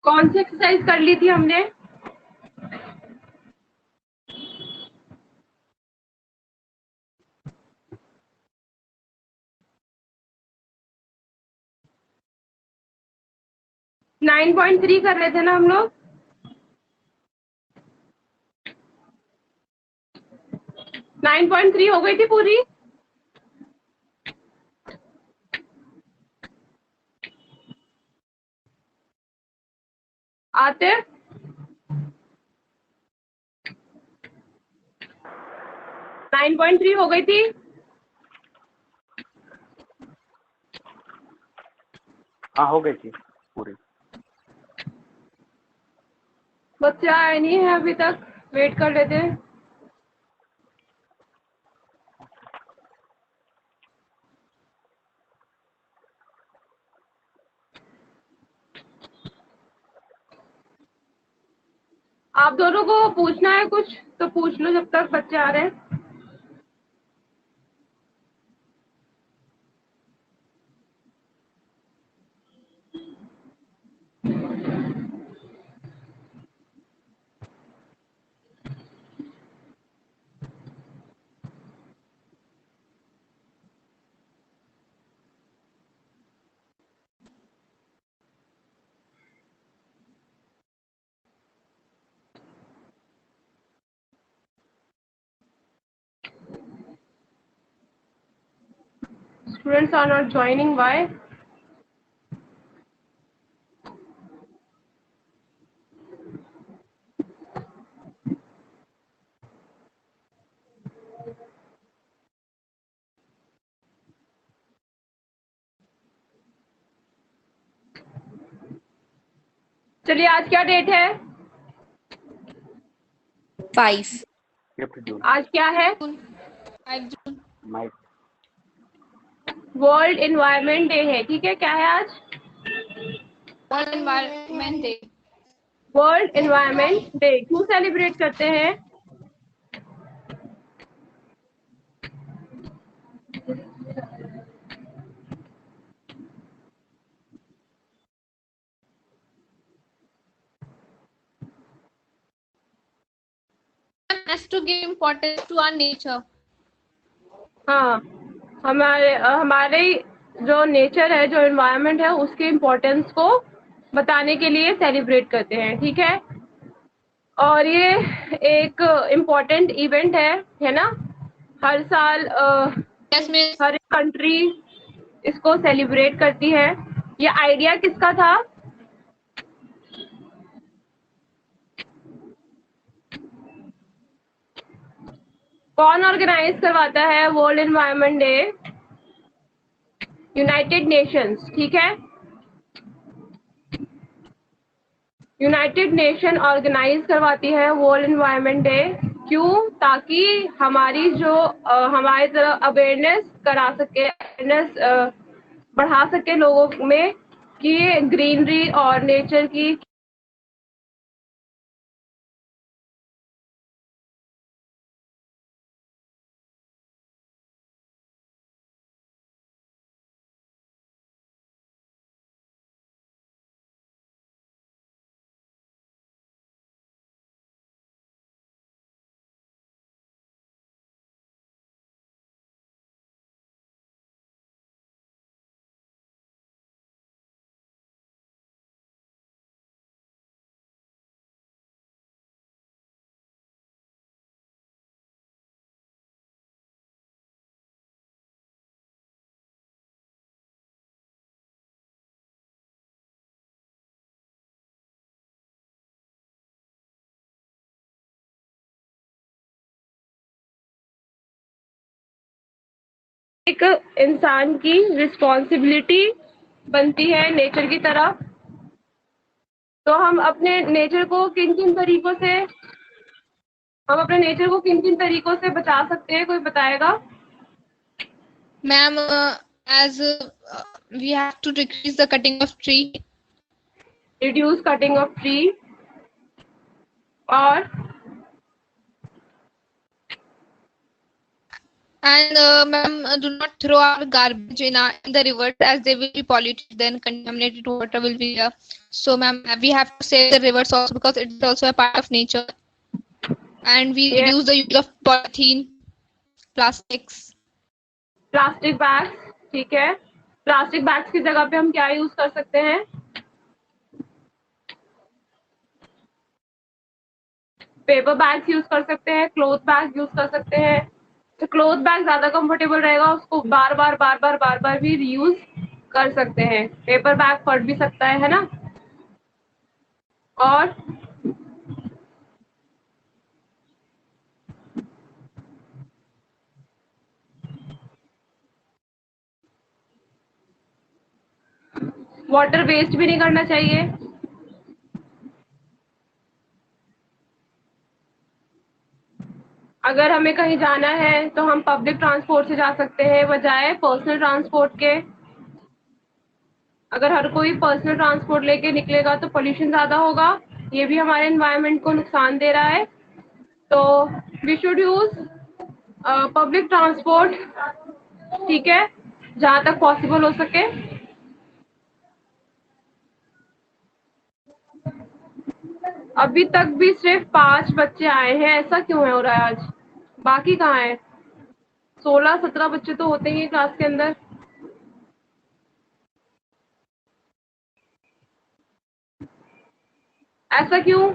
कौन सी एक्सरसाइज कर ली थी हमने? नाइन पॉइंट थ्री कर रहे थे ना हम लोग? 9.3 हो गई थी पूरी? आते 9.3 हो गई थी? हाँ हो गई थी पूरी। बच्चे आए नहीं है अभी तक, वेट कर लेते हैं। आप दोनों को पूछना है कुछ तो पूछ लो जब तक बच्चे आ रहे हैं। Students are not joining. Why? चलिए आज क्या डेट है? 5 जून। आज क्या है? 5 जून। वर्ल्ड एनवायरनमेंट डे है, ठीक है। क्या है आज? World environment day. World environment day क्यों सेलिब्रेट करते हैं? Has to give importance to our nature. हाँ, हमारे जो नेचर है, जो एनवायरनमेंट है, उसके इम्पोर्टेंस को बताने के लिए सेलिब्रेट करते हैं, ठीक है। और ये एक इम्पोर्टेंट इवेंट है ना? हर साल Yes, miss. हर एक कंट्री इसको सेलिब्रेट करती है। ये आइडिया किसका था? कौन ऑर्गेनाइज करवाता है world environment day? United Nations, ठीक है। यूनाइटेड नेशन ऑर्गेनाइज करवाती है वर्ल्ड एनवायरनमेंट डे। क्यों? ताकि हमारी जो हमारे तरफ अवेयरनेस करा सके, अवेयरनेस बढ़ा सके लोगों में कि ग्रीनरी और नेचर की एक इंसान की रिस्पॉन्सिबिलिटी बनती है नेचर की तरफ। तो हम अपने नेचर को किन किन तरीकों से बचा सकते हैं, कोई बताएगा? Ma'am, as we have to decrease the cutting of tree. Reduce cutting of tree. और And ma'am, do not throw our garbage in the rivers, as they will be polluted. Then contaminated water will be there. So ma'am, we have to save the rivers also, because it is also a part of nature. And we ये reduce the use of polythene, plastics. Plastic bags, ठीक है, plastic bags की जगह पे हम क्या use कर सकते हैं? पेपर बैग्स यूज कर सकते हैं, क्लॉथ बैग यूज कर सकते हैं। तो क्लॉथ बैग ज्यादा कंफर्टेबल रहेगा, उसको बार बार भी रीयूज कर सकते हैं। पेपर बैग फट भी सकता है ना। और वाटर वेस्ट भी नहीं करना चाहिए। अगर हमें कहीं जाना है तो हम पब्लिक ट्रांसपोर्ट से जा सकते हैं बजाय पर्सनल ट्रांसपोर्ट के। अगर हर कोई पर्सनल ट्रांसपोर्ट लेके निकलेगा तो पोल्यूशन ज़्यादा होगा, ये भी हमारे एनवायरनमेंट को नुकसान दे रहा है। तो we should use public transport, ठीक है, जहाँ तक पॉसिबल हो सके। अभी तक भी सिर्फ 5 बच्चे आए हैं, ऐसा क्यों है हो रहा है आज? बाकी कहाँ है? 16-17 बच्चे तो होते ही हैं क्लास के अंदर। ऐसा क्यों?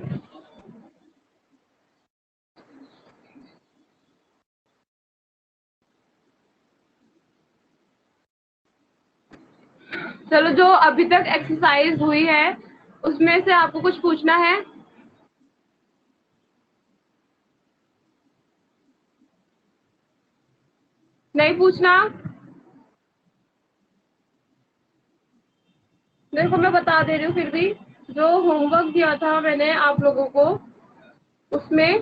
चलो, जो अभी तक एक्सरसाइज हुई है उसमें से आपको कुछ पूछना है? नहीं पूछना? देखो मैं बता दे रही हूँ, फिर भी जो होमवर्क दिया था मैंने आप लोगों को उसमें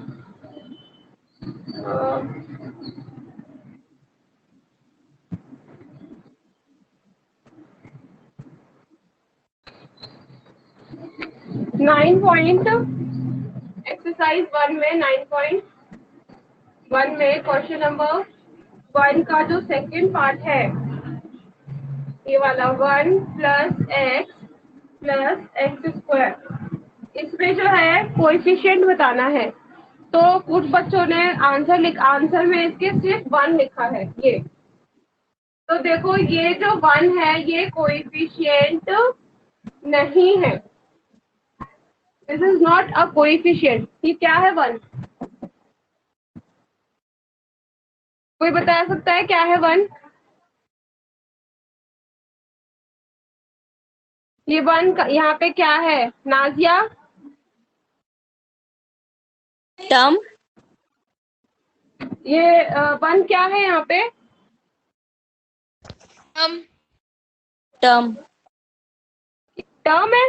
9 पॉइंट एक्सरसाइज 1 में 9.1 में क्वेश्चन नंबर 1 का जो सेकंड पार्ट है, ये वाला 1 + x² इसमें जो है कोएफिशिएंट बताना है। तो कुछ बच्चों ने आंसर में इसके सिर्फ 1 लिखा है। ये तो देखो, ये जो 1 है ये कोएफिशिएंट नहीं है, this is not a coefficient. ये क्या है 1? कोई बता सकता है क्या है 1? ये 1 यहाँ पे क्या है नाजिया? टर्म। ये 1 क्या है यहाँ पे? टर्म टर्म है?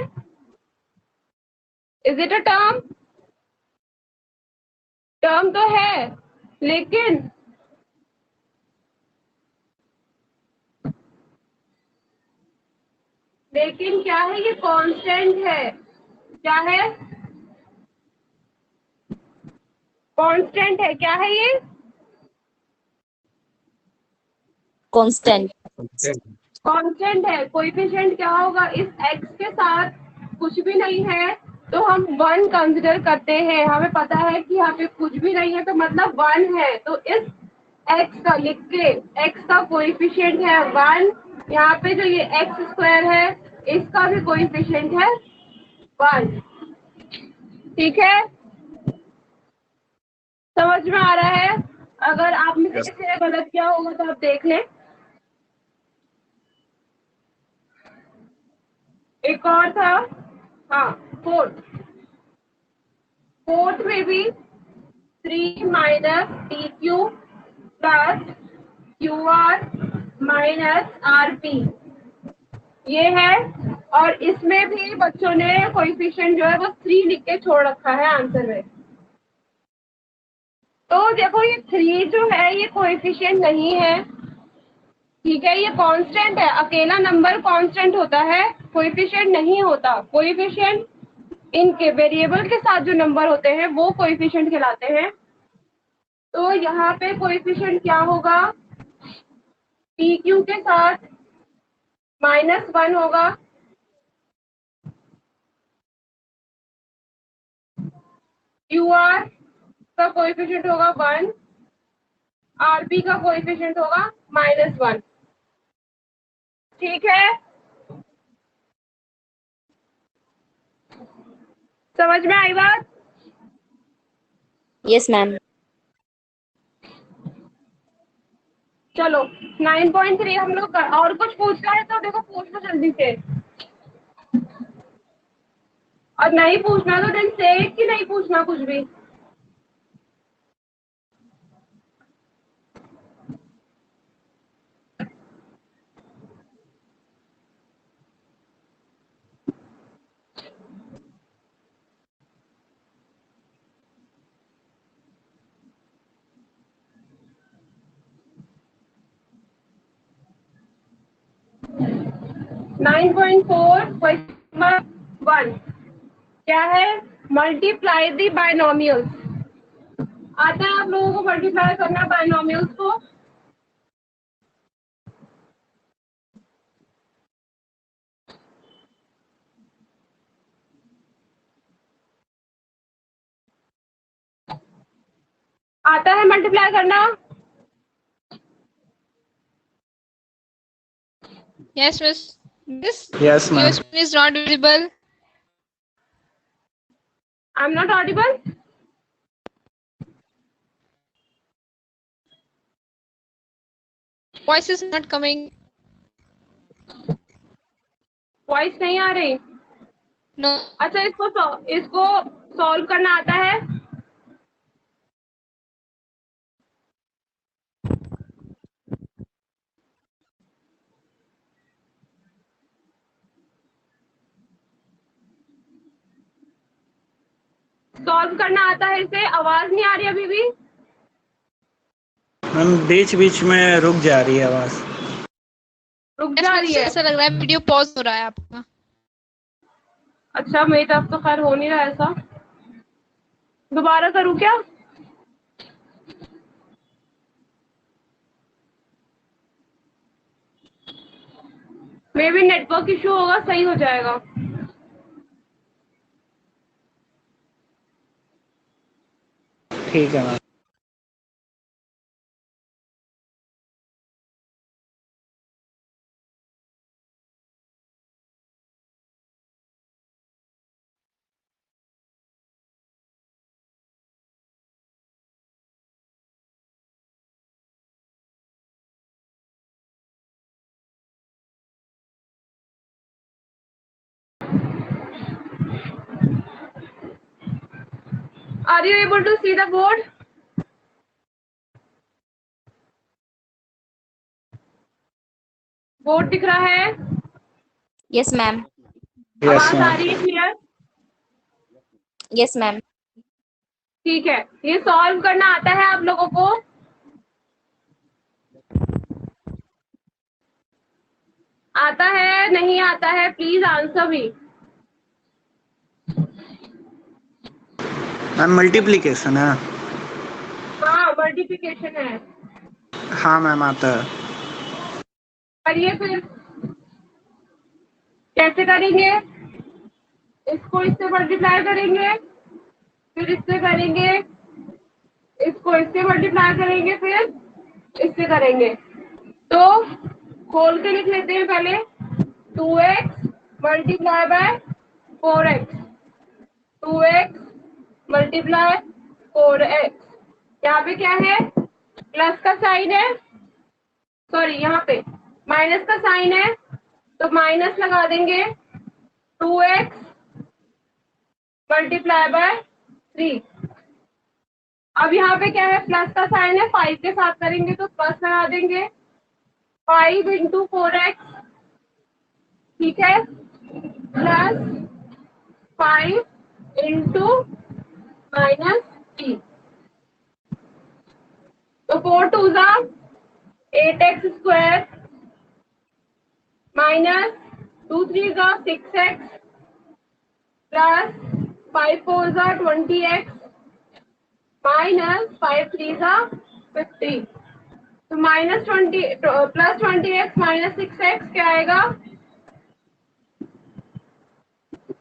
Is it a term? Term तो है, लेकिन क्या है? ये कांस्टेंट है। क्या है? कांस्टेंट है। क्या है ये? कांस्टेंट। कांस्टेंट है। कोएफिशिएंट क्या होगा? इस x के साथ कुछ भी नहीं है तो हम 1 कंसिडर करते हैं। हमें पता है कि यहाँ पे कुछ भी नहीं है तो मतलब 1 है, तो इस x का लिख के, x का कोएफिशिएंट है 1। यहाँ पे जो ये x² है इसका भी कोएफिशिएंट है 1। ठीक है, समझ में आ रहा है? अगर आप में से किसी ने गलत किया होगा तो आप देख लें। एक और था, हाँ, फोर्थ में भी 3 - dq + qr - rp ये है। और इसमें भी बच्चों ने कोएफिशिएंट जो है वो 3 लिख के छोड़ रखा है आंसर में। तो देखो, ये 3 जो है ये कोएफिशिएंट नहीं है, ठीक है, ये कांस्टेंट है। अकेला नंबर कांस्टेंट होता है, कोएफिशिएंट नहीं होता। कोएफिशिएंट इनके वेरिएबल के साथ जो नंबर होते हैं वो कोएफिशिएंट कहलाते हैं। तो यहाँ पे कोएफिशिएंट क्या होगा, पी क्यू के साथ -1 होगा, क्यू आर का कोएफिशिएंट होगा 1, आर पी का कोएफिशिएंट होगा -1। ठीक है, समझ में आई बात? Yes, ma'am. चलो 9.3 हम लोग और कुछ पूछना है तो देखो पूछ लो जल्दी से, और नहीं पूछना तो देन से कि नहीं पूछना कुछ भी। Nine point four question number 1 क्या है, मल्टीप्लाई दी बायनोमियल्स। आता है आप लोगों को मल्टीप्लाई करना बायनोमियल्स को? आता है मल्टीप्लाई करना? Yes, miss. Miss, Yes, ma'am. your screen is not visible. I am not Audible? Voice is not coming. Voice नहीं आ रही? No. अच्छा, इसको सॉल्व करना आता है? सॉल्व करना आता है इसे? आवाज नहीं आ रही अभी भी? मैम बीच बीच में रुक जा रही है आवाज। रुक Yes, जा miss, रही है? ऐसा लग रहा है वीडियो पॉज हो रहा है आपका। अच्छा, मेरी तरफ तो खैर हो नहीं रहा ऐसा। दोबारा करूँ क्या? मे बी नेटवर्क इशू होगा, सही हो जाएगा। ठीक है ma'am. Are you able to see the board? Board दिख रहा है? Yes, ma'am. यस आवाज आ मैम। रही है क्लियर? Yes, ma'am. ठीक है, ये सॉल्व करना आता है आप लोगों को? आता है नहीं आता है? Please answer me. Ma'am multiplication है। हाँ, मल्टीप्लिकेशन है। हाँ मैम आता है। करिए फिर। कैसे करेंगे? इसको इससे मल्टीप्लाई करेंगे, फिर इससे करेंगे, इसको इससे मल्टीप्लाई करेंगे, फिर इससे करेंगे। तो खोल के लिख लेते हैं पहले, 2x multiply by 4x, 2x multiply 4x। यहाँ पे क्या है, प्लस का साइन है, सॉरी यहाँ पे माइनस का साइन है, तो माइनस लगा देंगे, 2x मल्टीप्लाई बाय 3। अब यहाँ पे क्या है, प्लस का साइन है, 5 के साथ करेंगे तो प्लस लगा देंगे, 5 इंटू 4x, ठीक है, प्लस 5 इंटू -3। तो 4 टू ज़ा 8x स्क्वायर माइनस 2 3 ज़ा 6x प्लस 5 4 ज़ा 20x माइनस 5 3 सा 50, तो -20 प्लस 20x माइनस 6x क्या आएगा?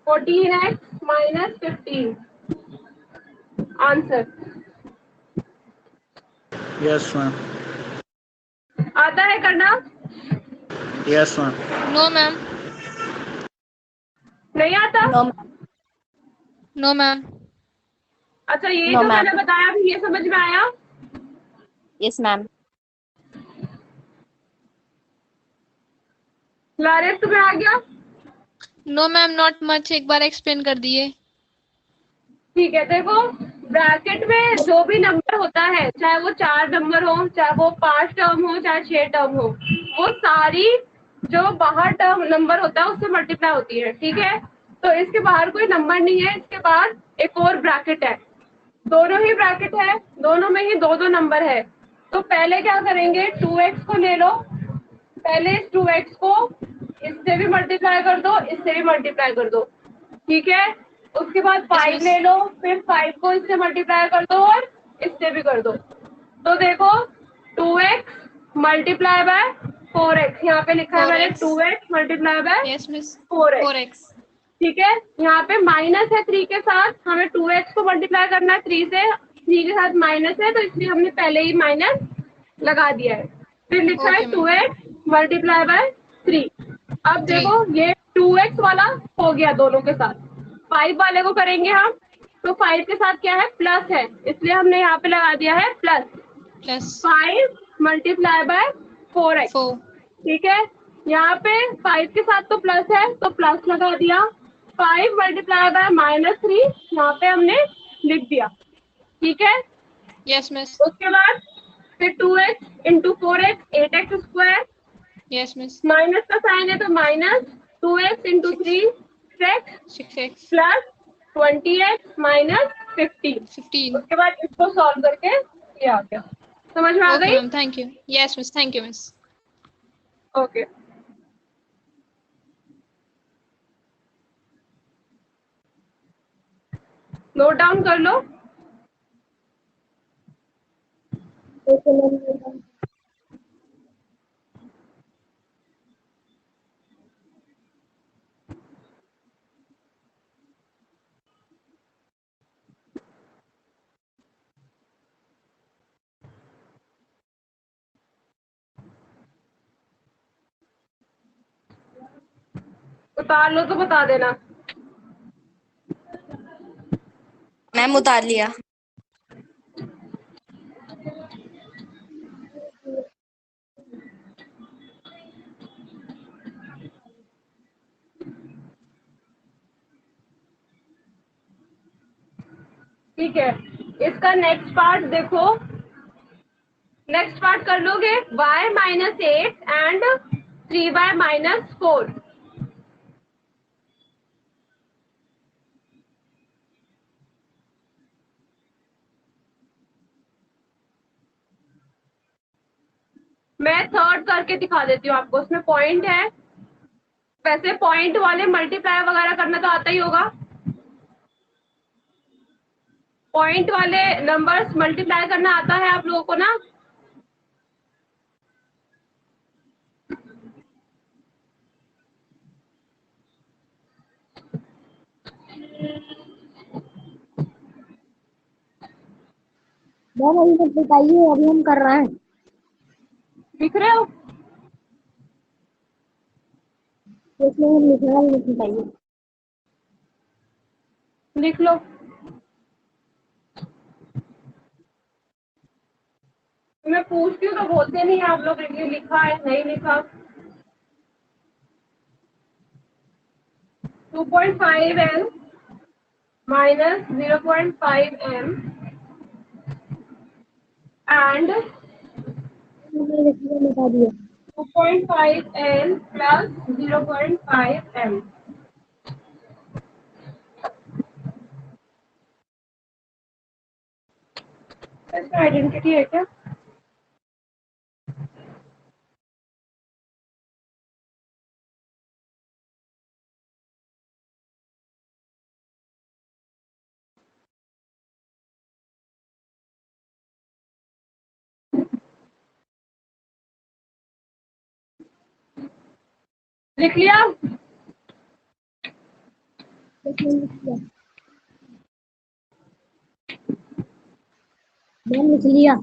14x minus 15 answer. Yes ma'am. आता है करना? Yes ma'am. No, ma'am. नहीं आता? No, ma'am. No, ma'am. अच्छा, ये No, जो ma'am. मैंने बताया अभी, ये समझ में आया? Yes, ma'am. लारेस तुम्हें आ गया? No, ma'am. Not much. एक बार explain कर दिए। ठीक है, देखो ब्रैकेट में जो भी नंबर होता है, चाहे वो 4 नंबर हो, चाहे वो 5 टर्म हो, चाहे 6 टर्म हो, वो सारी जो बाहर टर्म नंबर होता है उससे मल्टीप्लाई होती है। ठीक है, तो इसके बाहर कोई नंबर नहीं है, इसके बाद एक और ब्रैकेट है, दोनों ही ब्रैकेट है, दोनों में ही दो दो नंबर है। तो पहले क्या करेंगे, 2x को ले लो, पहले इस 2x को इससे भी मल्टीप्लाई कर दो, इससे भी मल्टीप्लाई कर दो। ठीक है, उसके बाद Yes, 5 miss. ले लो, फिर 5 को इससे मल्टीप्लाई कर दो और इससे भी कर दो। तो देखो 2x मल्टीप्लाई बाय 4x, यहाँ पे लिखा है मैंने 4x. 2x multiply by Yes, miss. 4x। 4x. ठीक है, यहाँ पे माइनस है 3 के साथ, हमें 2x को मल्टीप्लाई करना है 3 से, 3 के साथ माइनस है, तो इसलिए हमने पहले ही माइनस लगा दिया है। फिर लिखा है Okay, ma'am. 2x multiply by 3। अब 3. देखो ये 2x वाला हो गया दोनों के साथ, 5 वाले को करेंगे हम, तो 5 के साथ क्या है, प्लस है, इसलिए हमने यहाँ पे लगा दिया है plus Plus 5 multiply by 4x। 4. ठीक है, यहाँ पे 5 के साथ तो प्लस है, तो प्लस लगा दिया, 5 मल्टीप्लाई बाय -3 यहाँ पे हमने लिख दिया। ठीक है, Yes, miss. उसके बाद फिर 2x into 4x 8x square, Yes, miss. Minus का साइन है तो minus 2x into 6. 3 6x 6x. Plus 20x minus 15। 15. उसके बाद इसको सॉल्व करके ये आ गया। समझ में आ Okay, गई? ma'am. Thank you. Yes, miss. Thank you, miss. Okay, note down कर लो। उतार लो तो बता देना। मैम उतार लिया। ठीक है, इसका नेक्स्ट पार्ट देखो, नेक्स्ट पार्ट कर लोगे, y minus 8 and 3y minus 4। मैं थर्ड करके दिखा देती हूँ आपको, उसमें पॉइंट है। वैसे पॉइंट वाले मल्टीप्लाई वगैरह करना तो आता ही होगा, पॉइंट वाले नंबर्स मल्टीप्लाई करना आता है आप लोगों को ना? मैम अभी मत बताइए, अभी हम कर रहे हैं। लिख रहे हो? इसमें हम लिखना ही नहीं बताइए। लिख लो। मैं पूछती हूँ तो बोलते नहीं आप लोग, ये लिखा है नहीं लिखा। 2.5m माइनस 0.5m एंड बता दिया। 2.5m plus 0.5m। इसका आइडेंटिटी है क्या? लिख लिया? मैम लिख लिया।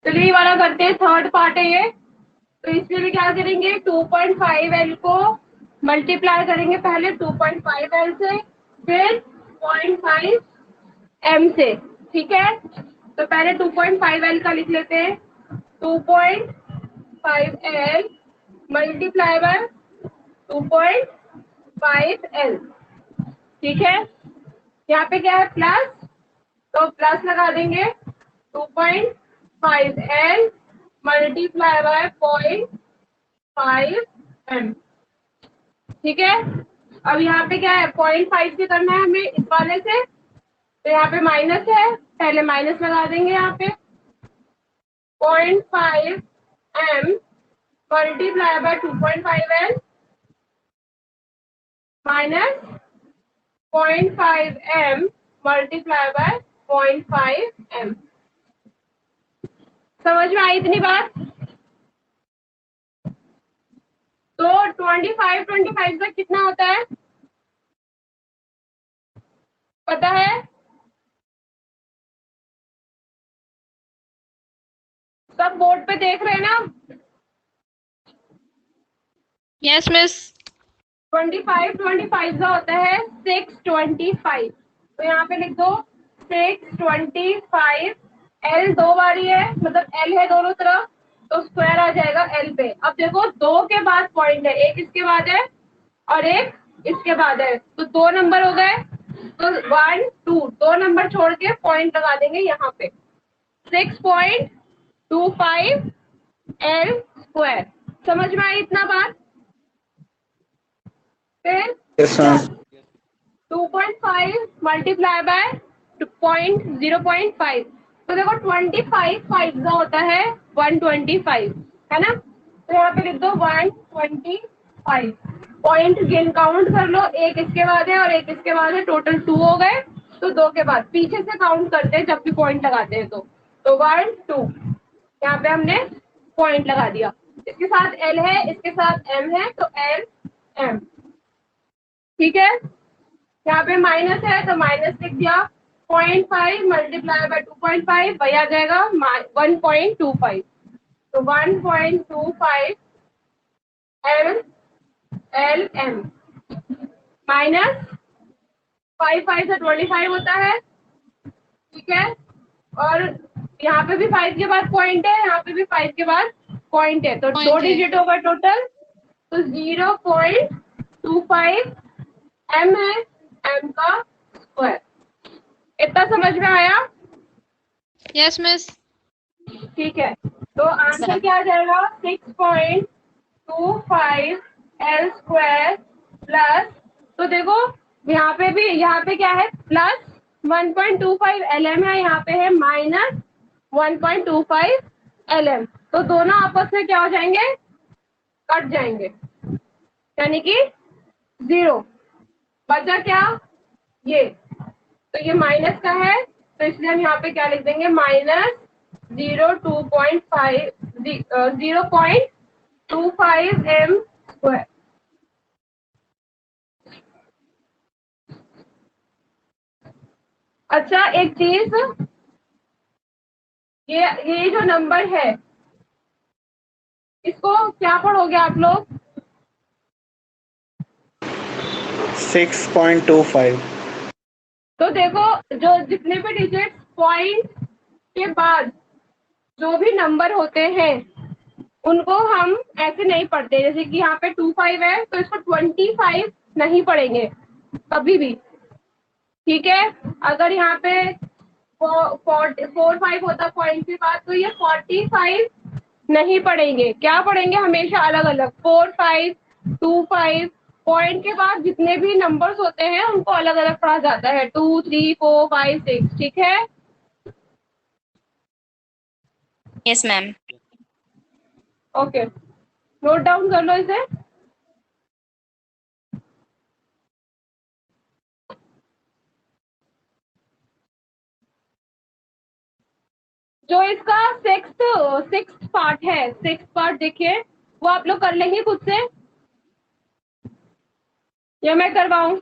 चलिए ये वाला करते हैं, थर्ड पार्ट है ये। तो इसमें भी क्या करेंगे, 2.5L को मल्टीप्लाई करेंगे पहले 2.5L से, फिर 0.5M से। ठीक है, तो पहले 2.5L का लिख लेते हैं। 2.5L multiply by 2.5L। ठीक है, यहाँ पे क्या है, प्लस, तो प्लस लगा देंगे। 2.5L multiply by 0.5M। ठीक है, अब यहाँ पे क्या है, 0.5 से करना है हमें इस वाले से, तो यहाँ पे माइनस है, पहले माइनस लगा देंगे यहाँ पे। 0.5M multiply by 2.5L minus 0.5M multiply by 0.5M। समझ में आई इतनी बात? तो 25 का कितना होता है पता है? सब बोर्ड पे देख रहे हैं ना? Yes, miss. 25 का होता है 625। तो यहाँ पे लिख दो 625। L दो बारी है, मतलब L है दोनों तरफ, तो स्क्वायर आ जाएगा L पे। अब देखो दो के बाद पॉइंट है, एक इसके बाद है और एक इसके बाद है, तो दो नंबर हो गए। तो 1 2 दो नंबर छोड़ के पॉइंट लगा देंगे यहाँ पे। 6.25 L स्क्वायर। समझ में आई इतना बात? फिर यस मैम। 2.5 multiply by 0.5। तो देखो 25 5 का होता है 125, है ना? तो यहाँ पे लिख दो 125। पॉइंट गिन काउंट कर लो, एक इसके बाद है और एक इसके बाद है, टोटल 2 हो गए। तो दो के बाद पीछे से काउंट करते हैं जब भी पॉइंट लगाते हैं, तो 1 2 यहाँ पे हमने पॉइंट लगा दिया। इसके साथ L है, इसके साथ M है, तो L M। ठीक है, यहाँ पे माइनस है तो माइनस लिख दिया। 0.5 मल्टीप्लाई बाय 2.5 वही आ जाएगा 1.25। तो 1.25 L M माइनस 5 5 से 25 होता है। ठीक है, और यहाँ पे भी 5 के बाद पॉइंट है, यहाँ पे भी 5 के बाद पॉइंट है, तो Point दो है। डिजिट होगा टोटल। तो 0.25 M है, M का स्क्वायर। इतना समझ में आया? Yes, miss. ठीक है, तो आंसर क्या आ जाएगा, 6.25 L स्क्वायर प्लस, तो देखो यहाँ पे भी, यहाँ पे क्या है, प्लस 1.25 LM है, यहाँ पे है माइनस 1.25 LM। तो दोनों आपस में क्या हो जाएंगे, कट जाएंगे, यानी कि 0। बचा क्या, ये, तो ये माइनस का है, तो इसलिए हम यहाँ पे क्या लिख देंगे, माइनस 0.25 M स्क्वायर। अच्छा एक चीज, ये जो नंबर है इसको क्या पढ़ोगे आप लोग? 6.25। तो देखो जो जितने भी डिजिट पॉइंट के बाद जो भी नंबर होते हैं उनको हम ऐसे नहीं पढ़ते, जैसे कि यहाँ पे 25 है तो इसको 25 नहीं पढ़ेंगे कभी भी। ठीक है, अगर यहाँ पे 45 होता पॉइंट के बाद, तो ये 45 नहीं पढ़ेंगे, क्या पढ़ेंगे, हमेशा अलग अलग 4 5 2 5। पॉइंट के बाद जितने भी नंबर्स होते हैं उनको अलग अलग पढ़ा जाता है, 2 3 4 5 6। ठीक है, yes ma'am. Okay, note down कर लो इसे। जो इसका सिक्स्थ पार्ट है, सिक्स्थ पार्ट देखिए, वो आप लोग कर लेंगे खुद से या मैं करवाऊं?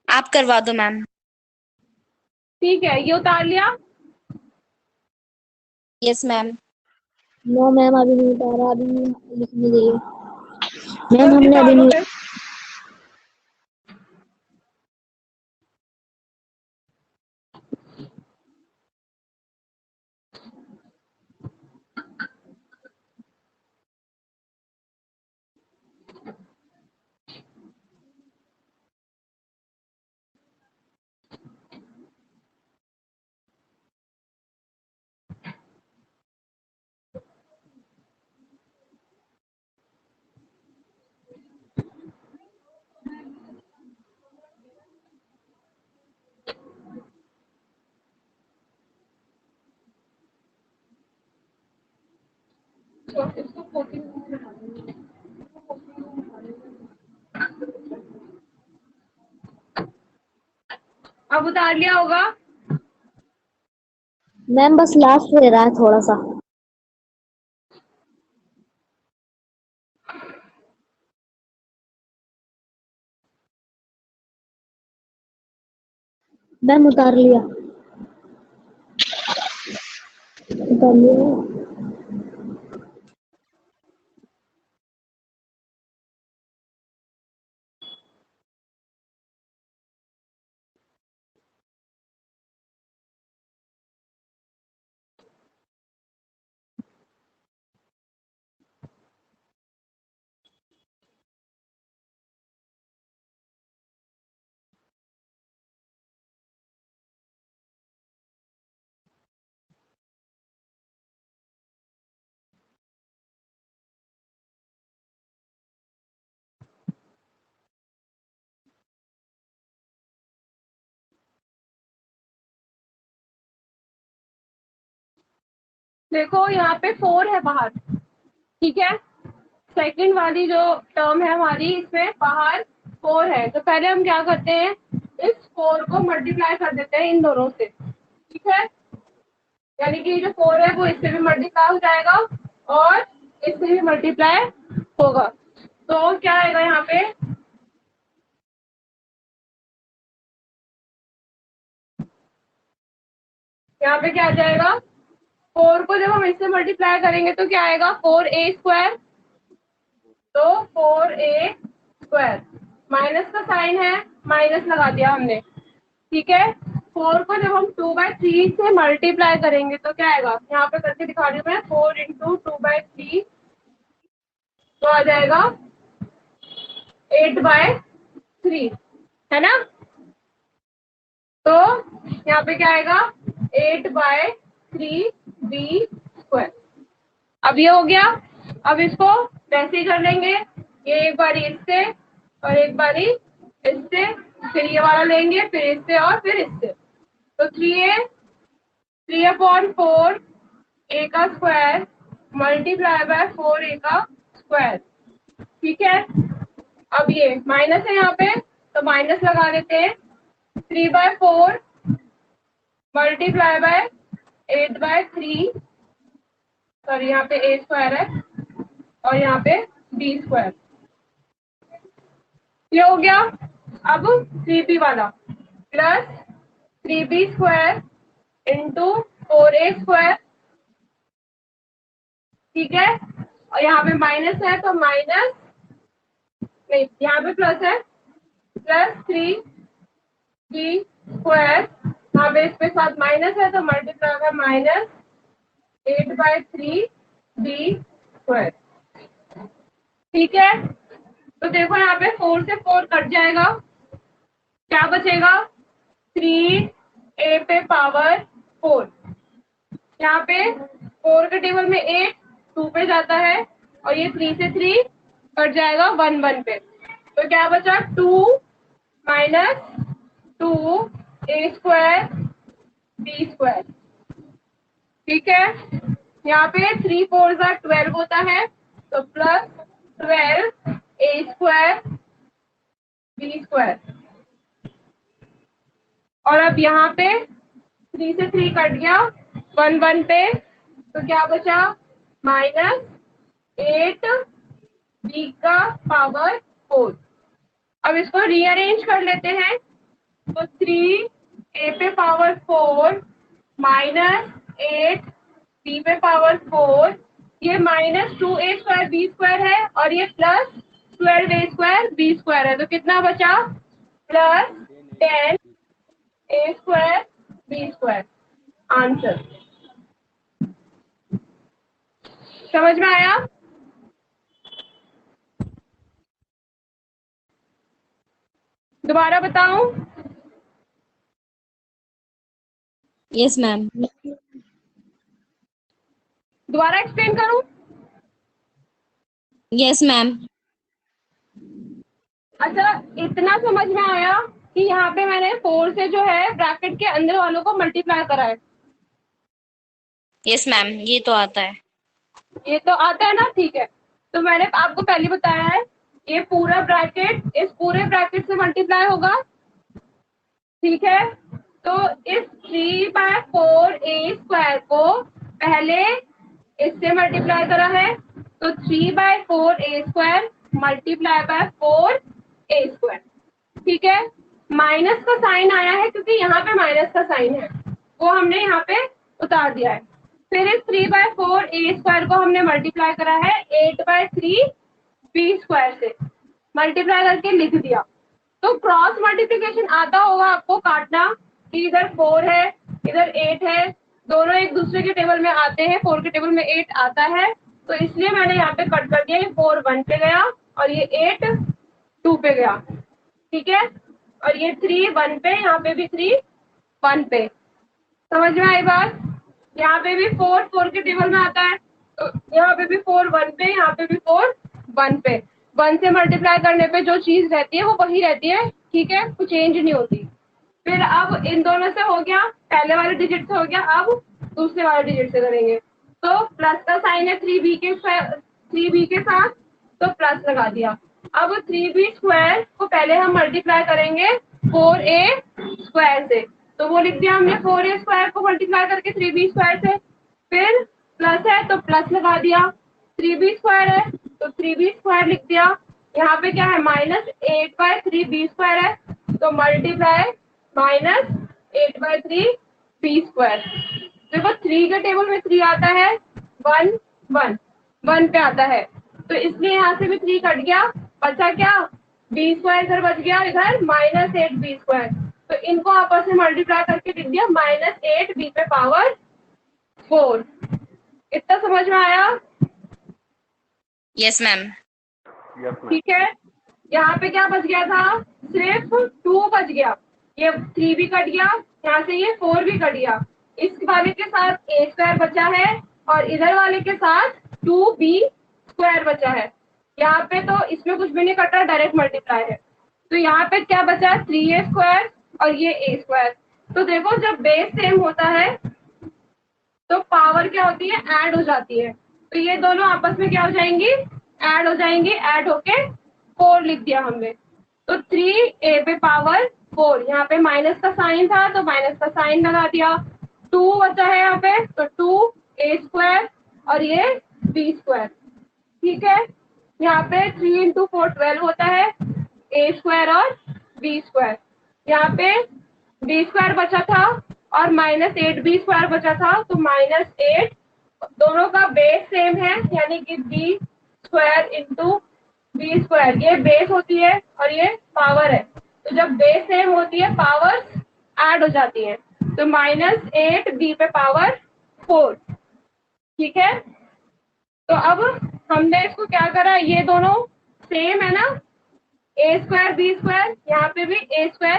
आप करवा दो मैम। ठीक है, ये उतार लिया। Yes ma'am. नो मैम अभी नहीं उतारा, अभी लिखने दीजिए। मैम जल्दी हमने उतार अभी दो नहीं। फिर। तो इसको 14 अब उतार लिया होगा। मैम बस लास्ट रह रहा है थोड़ा सा। मैम उतार लिया, उतार लिया। देखो यहाँ पे 4 है बाहर, ठीक है। सेकंड वाली जो टर्म है हमारी, इसमें बाहर 4 है, तो पहले हम क्या करते हैं, इस 4 को मल्टीप्लाई कर देते हैं इन दोनों से, ठीक है। यानी कि जो 4 है वो इससे भी मल्टीप्लाई हो जाएगा और इससे भी मल्टीप्लाई होगा। तो क्या आएगा यहाँ पे, यहाँ पे क्या आ जाएगा, 4 को जब हम इससे मल्टीप्लाई करेंगे तो क्या आएगा, 4a²। तो 4a², माइनस का साइन है, माइनस लगा दिया हमने, ठीक है। 4 को जब हम 2/3 से मल्टीप्लाई करेंगे तो क्या आएगा, यहाँ पे करके दिखा रही हूँ मैं, 4 इंटू 2/3 तो आ जाएगा 8/3, है ना। तो यहाँ पे क्या आएगा, 8/3b²। अब ये हो गया। अब इसको वैसे ही कर लेंगे, ये एक बारी इससे और एक बारी इससे, फिर ये वाला लेंगे, फिर इससे और फिर इससे। तो 3/4 a का स्क्वायर मल्टीप्लाई बाय 4a का स्क्वायर, ठीक है। अब ये माइनस है यहाँ पे, तो माइनस लगा देते हैं। 3/4 मल्टीप्लाई बाय 8/3, सॉरी यहाँ पे a² है और यहाँ पे b², ये हो गया। अब 3b वाला प्लस 3b² इंटू 4a², ठीक है। और यहाँ पे माइनस है तो माइनस, नहीं यहाँ पे प्लस है, प्लस 3b², यहाँ पे इसके साथ माइनस है तो मल्टीप्लाई होगा माइनस 8/3b², ठीक है। तो देखो यहाँ पे 4 से 4 कट जाएगा, क्या बचेगा, 3a पे पावर 4, यहाँ पे 4 के टेबल में 8 2 पे जाता है और ये 3 से 3 कट जाएगा 1 1 पे, तो क्या बचा, 2 माइनस 2a² b², ठीक है। यहाँ पे 3 4 12 होता है, तो प्लस 12a² b²। और अब यहाँ पे 3 से 3 कट गया, 1 1 पे, तो क्या बचा -8 b का पावर 4। अब इसको रीअरेंज कर लेते हैं, तो 3 a पे पावर 4 -8 b पे पावर 4, ये -2a² b² है और ये +12a² b² है, तो कितना बचा +10 a² b²। आंसर समझ में आया? दोबारा बताऊं? Yes, ma'am. दोबारा एक्सप्लेन करूं? Yes, ma'am. अच्छा, इतना समझ में आया कि यहाँ पे मैंने 4 से जो है ब्रैकेट के अंदर वालों को मल्टीप्लाई करा है। Yes, ma'am. ये तो आता है। ये तो आता है ना, ठीक है। तो मैंने आपको पहले बताया है, ये पूरा ब्रैकेट इस पूरे ब्रैकेट से मल्टीप्लाई होगा, ठीक है। तो इस 3/4a² को पहले इससे मल्टीप्लाई करा है, तो 3/4a² मल्टीप्लाई बाय 4a², ठीक है। माइनस का साइन आया है क्योंकि यहाँ पे माइनस का साइन है, वो हमने यहाँ पे उतार दिया है। फिर इस 3/4a² को हमने मल्टीप्लाई करा है 8/3b² से, मल्टीप्लाई करके लिख दिया। तो क्रॉस मल्टीप्लिकेशन आता होगा आपको काटना, कि इधर 4 है इधर 8 है, दोनों एक दूसरे के टेबल में आते हैं, 4 के टेबल में 8 आता है, तो इसलिए मैंने यहाँ पे कट कर दिया। ये 4 1 पे गया और ये 8 2 पे गया, ठीक है। और ये 3 1 पे, यहाँ पे भी 3 1 पे। समझ में आई बात? यहाँ पे भी 4 4 के टेबल में आता है, तो यहाँ पे भी 4 1 पे, यहाँ पे भी 4 1 पे। 1 से मल्टीप्लाई करने पे जो चीज रहती है वो वही रहती है, ठीक है, कुछ चेंज नहीं होती। फिर अब इन दोनों से हो गया, पहले वाले डिजिट से हो गया, अब दूसरे वाले डिजिट से करेंगे। तो प्लस का साइन है 3b के साथ, तो प्लस लगा दिया। अब 3b² को पहले हम मल्टीप्लाई करेंगे 4a² से, तो वो लिख दिया हमने 4a² को मल्टीप्लाई करके 3b² से। फिर प्लस है तो प्लस लगा दिया, 3b² है तो 3b² लिख दिया। यहाँ पे क्या है -8/3b² है, तो मल्टीप्लाई -8/3b²। देखो 3 के टेबल में 3 आता है, 1 1 1 पे आता है, तो इसलिए यहाँ से भी 3 कट गया, बचा क्या b² इधर बच गया, इधर -8b²। तो इनको आपस में मल्टीप्लाई करके लिख दिया -8b पे पावर 4। इतना समझ में आया? Yes, ma'am. Yes ma'am. ठीक है। यहाँ पे क्या बच गया था, सिर्फ 2 बच गया, ये 3 भी कट गया, यहाँ से ये 4 भी कट गया। इस वाले के साथ a² बचा है और इधर वाले के साथ 2b² बचा है। यहाँ पे तो इसमें कुछ भी नहीं कटा, डायरेक्ट मल्टीप्लाई है। तो यहाँ पे क्या बचा 3a² और ये a²। तो देखो जब बेस सेम होता है तो पावर क्या होती है, ऐड हो जाती है। तो ये दोनों आपस में क्या हो जाएंगी, ऐड हो जाएंगी, ऐड होके 4 लिख दिया हमने। तो 3a पे पावर 4, यहाँ पे माइनस का साइन था तो माइनस का साइन लगा दिया। 2 बचा है यहाँ पे, तो 2a² और ये b², ठीक है। यहाँ पे 3 × 4 12 होता है, a² और b²। यहाँ पे b² बचा था और -8b² बचा था, तो -8, दोनों का बेस सेम है, यानी कि b² × b², ये बेस होती है और ये पावर है। तो जब बेस सेम होती है पावर्स ऐड हो जाती हैं, तो -8b पे पावर 4, ठीक है। तो अब हमने इसको क्या करा, ये दोनों सेम है ना, a² b², यहाँ पे भी a²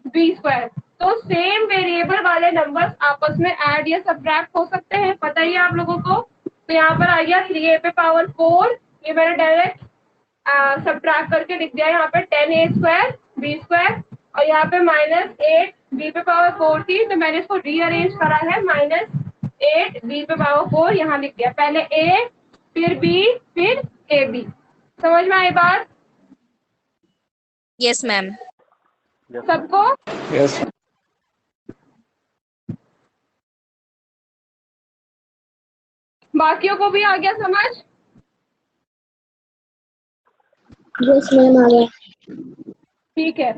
b²। तो सेम वेरिएबल वाले नंबर्स आपस में ऐड या सब्ट्रैक्ट हो सकते हैं, पता ही है आप लोगों को। तो यहाँ पर आ गया 3a पे पावर 4, ये मैंने डायरेक्ट सब्ट्रैक्ट करके लिख दिया। यहाँ पे 10a² b², और यहाँ पे -8b पे पावर 4 थी, तो मैंने इसको रीअरेंज करा है, -8b पे पावर 4 यहाँ लिख दिया। पहले a फिर b फिर ab। समझ में आई बात Yes, ma'am. Yes ma'am. सबको? यस बाकियों को भी आ गया समझ? यस मैम आ गया। ठीक है।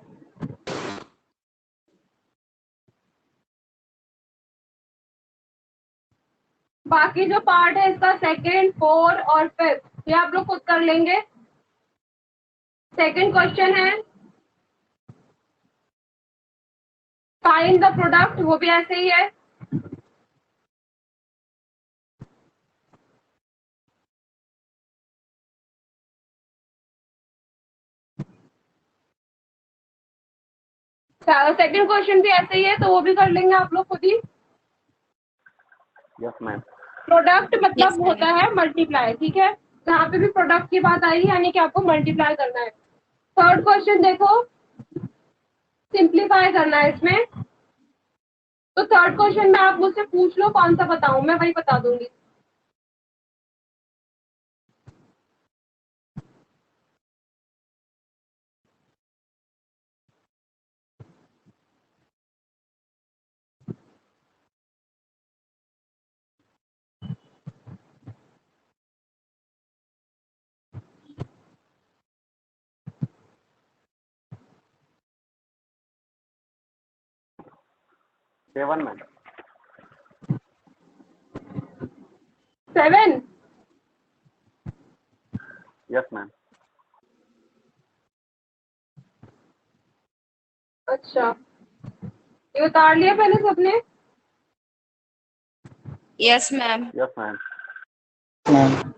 बाकी जो पार्ट है इसका सेकंड, फोर और फिफ्थ ये आप लोग खुद कर लेंगे। सेकंड क्वेश्चन है फाइंड द प्रोडक्ट, वो भी ऐसे ही है। सेकंड क्वेश्चन भी ऐसे ही है, तो वो भी कर लेंगे आप लोग खुद ही। Yes ma'am. प्रोडक्ट मतलब Yes, ma'am. होता है मल्टीप्लाई, ठीक है। जहाँ पे भी प्रोडक्ट की बात आई यानी कि आपको मल्टीप्लाई करना है। थर्ड क्वेश्चन देखो, सिंप्लीफाई करना है इसमें। तो थर्ड क्वेश्चन में आप मुझसे पूछ लो कौन सा बताऊं, मैं वही बता दूंगी। Seven ma'am. 7। Yes ma'am. अच्छा, ये उतार लिया पहले सबने? Yes, ma'am. Yes ma'am. Ma'am.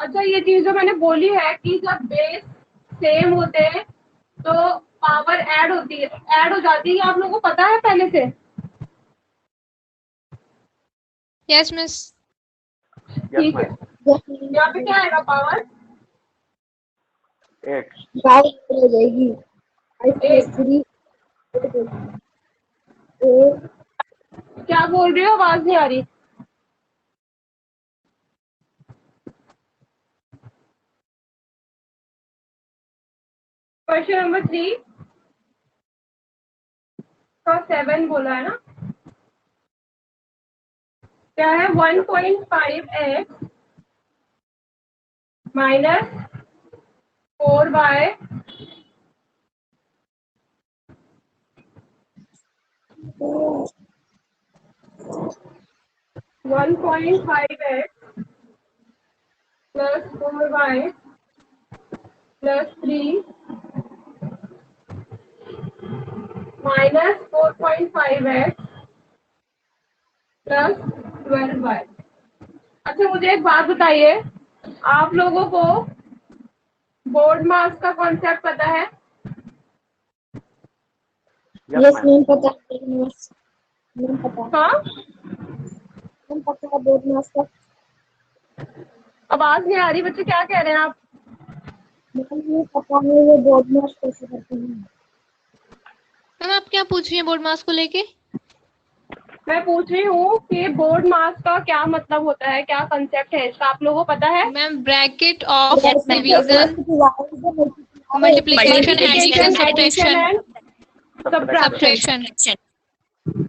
अच्छा, ये चीज जो मैंने बोली है कि जब बेस सेम होते हैं तो पावर ऐड होती है, ऐड हो जाती है, आप लोगों को पता है पहले से? Yes, miss. यस ठीक है। मैम। यहाँ पे क्या आएगा पावर? 8। हो जाएगी। 5 + 3 क्या बोल रही हो, आवाज नहीं आ रही। क्वेश्चन नंबर 3 का 7 बोला है ना, क्या है? 1.5x -4y 1.5x +4y +3 -4.5x +12y। अच्छा, मुझे एक बात बताइए, आप लोगों को बोर्ड मास का कॉन्सेप्ट पता है? Yes yes ma'am. मैम पता है। मैम पता हाँ, मैम पता है बोर्ड मास का। आवाज नहीं आ रही बच्चे, क्या कह रहे हैं आप? मैम ये पता है ये बोर्ड मास कैसे करते हैं। मैम आप क्या पूछ रही हैं बोर्ड मास को लेके? मैं पूछ रही हूँ कि बोर्ड मास का क्या मतलब होता है, क्या कंसेप्ट है इसका, आप लोगों को पता है? Ma'am bracket of Yes, ma'am. Division, multiplication, addition, multiplication, addition subtraction, and subtraction. Subtraction.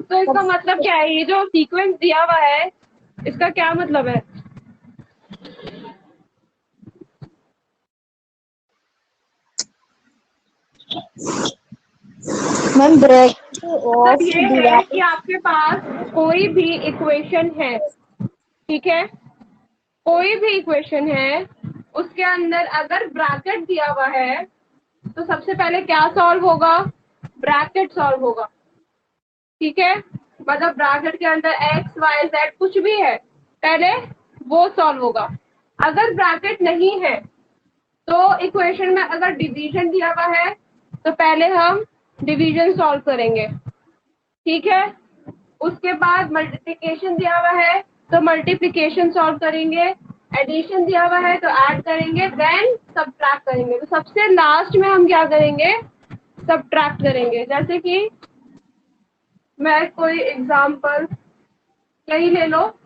तो इसका मतलब क्या है? ये जो सीक्वेंस दिया हुआ है इसका क्या मतलब है? मैम ब्रैकेट मतलब ऑफ ये है कि डिवाइड। आपके पास कोई भी इक्वेशन है, ठीक है, कोई भी इक्वेशन है, उसके अंदर अगर ब्रैकेट दिया हुआ है तो सबसे पहले क्या सॉल्व होगा? ब्रैकेट सॉल्व होगा, ठीक है। मतलब ब्रैकेट के अंदर एक्स वाई जेड कुछ भी है, पहले वो सॉल्व होगा। अगर ब्रैकेट नहीं है तो इक्वेशन में अगर डिवीजन दिया हुआ है तो पहले हम डिवीजन सॉल्व करेंगे, ठीक है। उसके बाद मल्टीप्लिकेशन दिया हुआ है तो मल्टीप्लिकेशन सॉल्व करेंगे, एडिशन दिया हुआ है तो ऐड करेंगे, देन सब्ट्रैक्ट करेंगे। तो सबसे लास्ट में हम क्या करेंगे, सब्ट्रैक्ट करेंगे। जैसे कि मैं कोई एग्जांपल यही ले लो,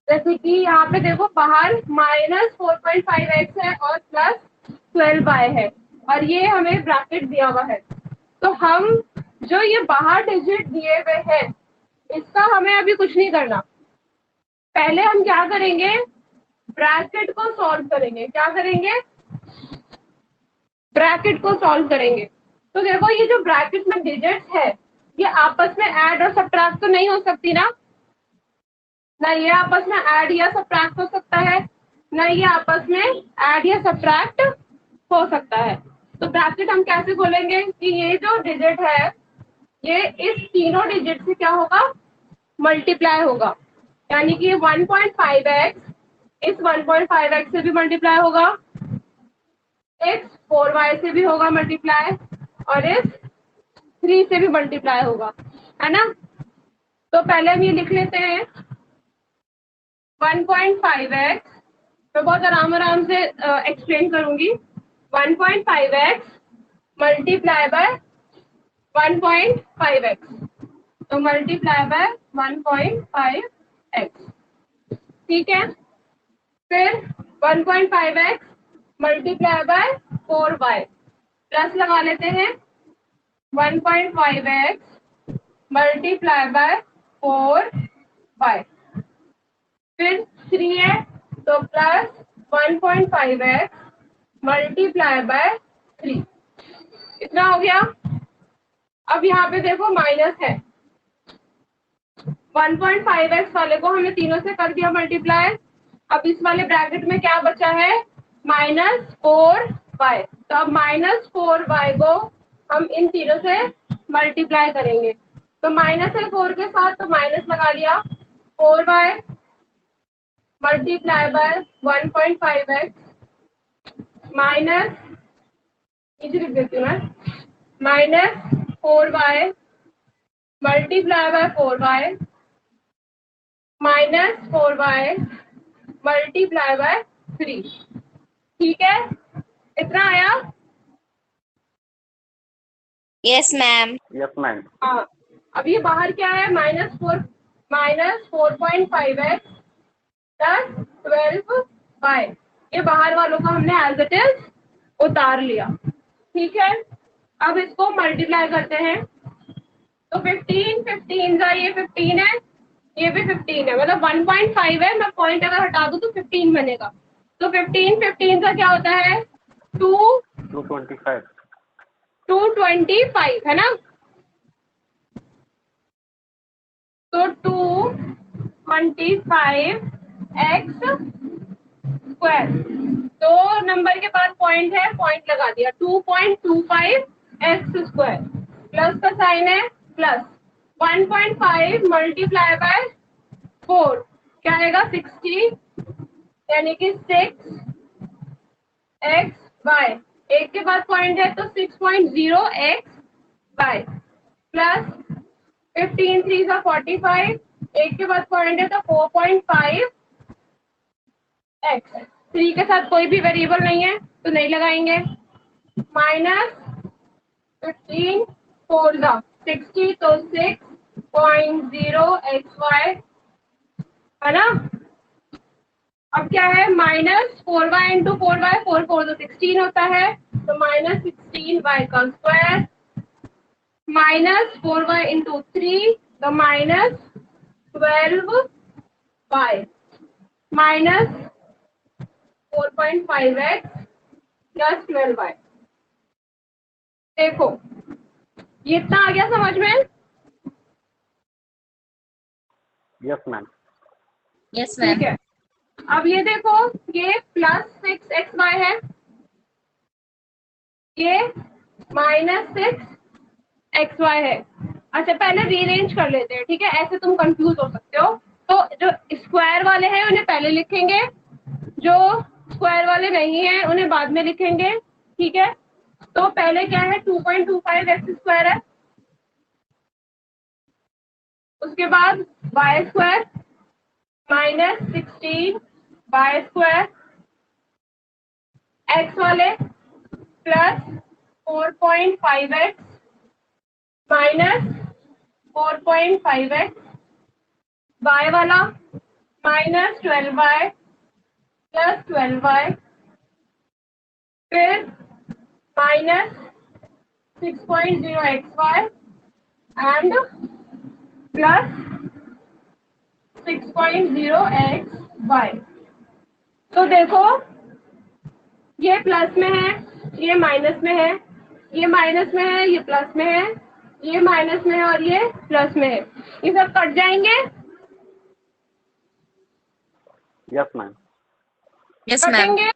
जैसे कि यहाँ पे देखो बाहर -4.5x है और +12y है और ये हमें ब्रैकेट दिया हुआ है। तो हम जो ये बाहर डिजिट दिए हुए हैं इसका हमें अभी कुछ नहीं करना, पहले हम क्या करेंगे, ब्रैकेट को सॉल्व करेंगे। क्या करेंगे, ब्रैकेट को सॉल्व करेंगे। तो देखो ये जो ब्रैकेट में डिजिट्स है ये आपस में ऐड और सब्ट्रैक्ट तो नहीं हो सकती ना ये आपस में ऐड या सब्ट्रैक्ट हो सकता है, ना ये आपस में ऐड या सब्ट्रैक्ट हो सकता है। तो ब्रैकेट हम कैसे खोलेंगे कि ये जो डिजिट है ये इस तीनों डिजिट से क्या होगा, मल्टीप्लाई होगा। यानी कि 1.5x इस 1.5x से भी मल्टीप्लाई होगा, इस 4y से भी होगा मल्टीप्लाई और इस 3 से भी मल्टीप्लाई होगा, है ना। तो पहले हम ये लिख लेते हैं 1.5x, मैं बहुत आराम से एक्सप्लेन करूंगी। 1.5x मल्टीप्लाई बाय 1.5x, तो मल्टीप्लाई बाय 1.5x, ठीक है। फिर 1.5x multiply by 4y, plus लगा लेते हैं 1.5x मल्टीप्लाई बाय 4y, फिर 3 है तो प्लस 1.5x मल्टीप्लाई बाय 3, इतना हो गया। अब यहाँ पे देखो माइनस है, 1.5x वाले को हमने तीनों से कर दिया मल्टीप्लाई। अब इस वाले ब्रैकेट में क्या बचा है, -4y। तो अब -4y को हम इन तीनों से मल्टीप्लाई करेंगे। तो माइनस है 4 के साथ तो माइनस लगा लिया, 4y multiply by 1.5x minus, नीचे लिख देती हूँ मैं, -4y multiply by 4y -4y multiply by 3, ठीक है। इतना आया, यस मैम। Yes, ma'am. हाँ। अब ये बाहर क्या है, -4.5x + 12y, ये बाहर वालों को हमने एज इट इज उतार लिया, ठीक है। अब इसको मल्टीप्लाई करते हैं तो 15 का ये 15 है, ये भी 15 है, मतलब 1.5 है, मैं पॉइंट अगर हटा दूं तो 15 बनेगा। तो 15 का क्या होता है, 225. 225 है ना। तो 225x स्क्वायर, दो नंबर के बाद पॉइंट है, पॉइंट लगा दिया, 2.25x स्क्वायर, प्लस का साइन है प्लस 1.5 मल्टीप्लाई बाय 4 क्या आएगा, 60, यानी कि 6xy, एक के बाद पॉइंट है तो 6.0xy प्लस 15 3 का 45, एक के बाद पॉइंट है तो 4.5x, 3 के साथ कोई भी वेरिएबल नहीं है तो नहीं लगाएंगे, -15 4 का 60 तो 6.0xy, है ना। अब क्या है, -4y इंटू 4y, 4 4 तो 16 होता है, तो -16y का स्क्वायर, -4y इंटू 3 तो -12y -4.5x + 12y। देखो ये इतना आ गया समझ में। Yes, ma'am. यस ठीक मैम। है, अब ये देखो ये +6xy है, ये -6xy है। अच्छा पहले रीअरेंज कर लेते हैं, ठीक है, ऐसे तुम कंफ्यूज हो सकते हो। तो जो स्क्वायर वाले हैं उन्हें पहले लिखेंगे, जो स्क्वायर वाले नहीं है, उन्हें बाद में लिखेंगे, ठीक है। तो पहले क्या है, 2.25 एक्स स्क्वायर है, उसके बाद Y square minus 16 Y square X वाले plus 4.5x minus 4.5x Y वाला माइनस 12y प्लस 12y फिर minus 6.0xy and plus 6.0xy। तो देखो ये प्लस में है, ये माइनस में है, ये माइनस में है, ये प्लस में है, ये माइनस में है और ये प्लस में है, ये सब कट जाएंगे। Yes ma'am. Yes ma'am. कटेंगे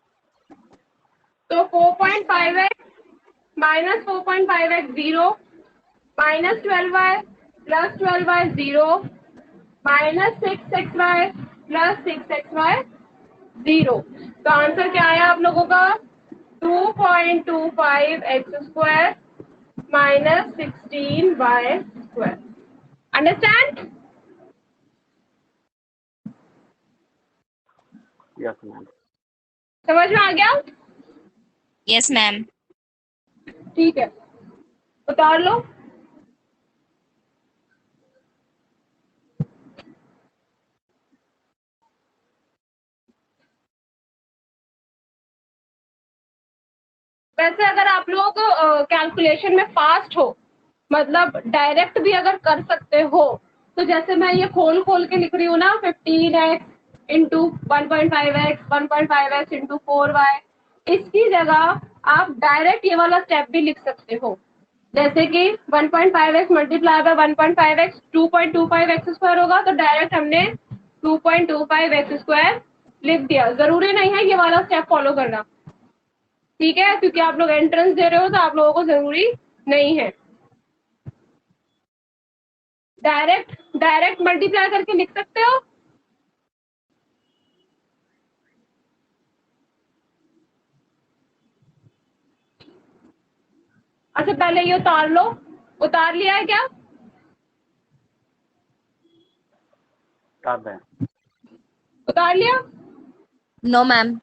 तो 4.5x minus 4.5x 0 minus 12y plus 12y 0 minus 6xy plus 6xy 0। तो आंसर क्या आया आप लोगों का, 2.25 x square minus 16y square. Understand? Yes ma'am. समझ में आ गया? Yes ma'am. ठीक है, उतार लो। वैसे अगर आप लोग कैलकुलेशन में फास्ट हो, मतलब डायरेक्ट भी अगर कर सकते हो, तो जैसे मैं ये खोल खोल के लिख रही हूँ ना, 15x into 1.5x 1.5x into 4y, इसकी जगह आप डायरेक्ट ये वाला स्टेप भी लिख सकते हो, जैसे कि 1.5x multiply by 1.5x 2.25 x square होगा, तो डायरेक्ट हमने 2.25 एक्स स्क्वायर लिख दिया। जरूरी नहीं है ये वाला स्टेप फॉलो करना, ठीक है, क्योंकि आप लोग एंट्रेंस दे रहे हो तो आप लोगों को जरूरी नहीं है। डायरेक्ट मल्टीप्लाई करके लिख सकते हो। अच्छा पहले ये उतार लो, उतार लिया है क्या? कर दें। उतार लिया? No ma'am.